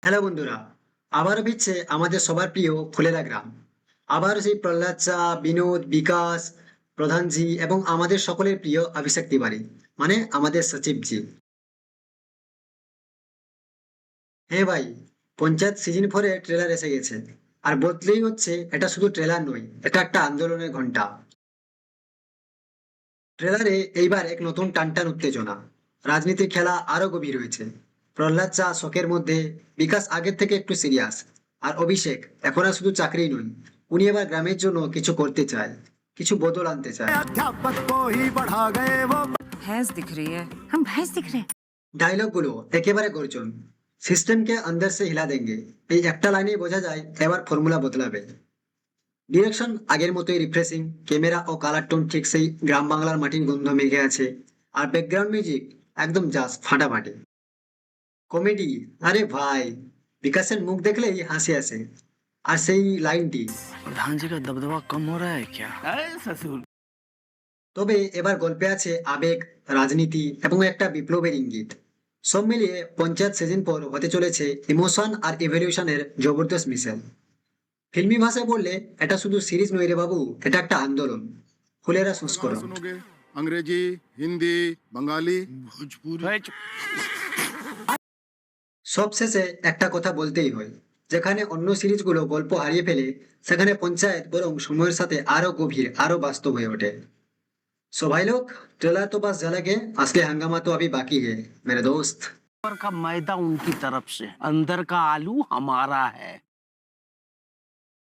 Hello বন্ধুরা, আবারও ফিরছে আমাদের সবার প্রিয় ফুলেরা গ্রাম। আবার সেই প্রহ্লাদ চা, বিনোদ, বিকাশ, প্রধানজি এবং আমাদের সকলের প্রিয় অভিষেক তিওয়ারি, মানে আমাদের সচিবজি। হ্যাঁ ভাই, পঞ্চায়েত সিজন 4 এর ট্রেলার এসে গেছে। আর বলতেই হচ্ছে, এটা শুধু ট্রেলার নয়, এটা একটা আন্দোলনের ঘন্টা। ট্রেলারে এইবার এক নতুন টানটান উত্তেজনা, রাজনীতির খেলা আরো গভীর হয়েছে। প্রহ্লাদ চা শখের মধ্যে, বিকাশ আগের থেকে একটু সিরিয়াস, আর অভিষেক এখন আর শুধু চাকরি নয়, উনি এবার গ্রামের জন্য কিছু করতে চায়, কিছু বদল আনতে চায়। अध्यापक को ही बढ़ा गए वो। भैंस दिख रही है। हम भैंस दिख रहे हैं। ডায়লগ গুলো একেবারে গর্জন, সিস্টেমকে অন্দর সে হিলা দেঙ্গে, এই একটা লাইনেই বোঝা যায় এবার ফর্মুলা বদলাবে। ডিরেকশন আগের মতোই রিফ্রেশিং, ক্যামেরা ও কালার টোন ঠিক সেই গ্রাম বাংলার মাটির গন্ধ মেখে আছে। আর ব্যাকগ্রাউন্ড মিউজিক একদম জাস্ট ফাটাফাটি। কমেডি, আরে ভাই, বিকাশের মুখ দেখলেই হাসি আসে। আর সেই লাইনটি, प्रधान जी का दबदबा कम हो रहा है क्या? তবে এবার গল্পে আছে আবেগ, রাজনীতি এবং একটা বিপ্লবের ইঙ্গিত। সব মিলিয়ে পঞ্চায়েত সিজন 4 হতে চলেছে ইমোশন আর ইভলিউশনের জবরদস্ত মিশেল। ফিল্মি ভাষায় বললে এটা শুধু সিরিজ নয় রে বাবু, এটা একটা আন্দোলন, ফুলেরা गाना সংস্করণ। सुनोगे? अंग्रेजी, हिंदी, बंगाली। भोजपुरी সবশেষে একটা কথা বলতেই হয়, যেখানে অন্য সিরিজগুলো গল্প হারিয়ে ফেলে, সেখানে পঞ্চায়েত বরং সময়ের সাথে আরো গভীর, আরো বাস্তব হয়ে ওঠে। सो भाई लोग, ट्रेलर तो बस झलक है, असली हंगामा तो अभी बाकी है मेरे दोस्त। ऊपर का मैदा उनकी तरफ से, अंदर का आलू हमारा है।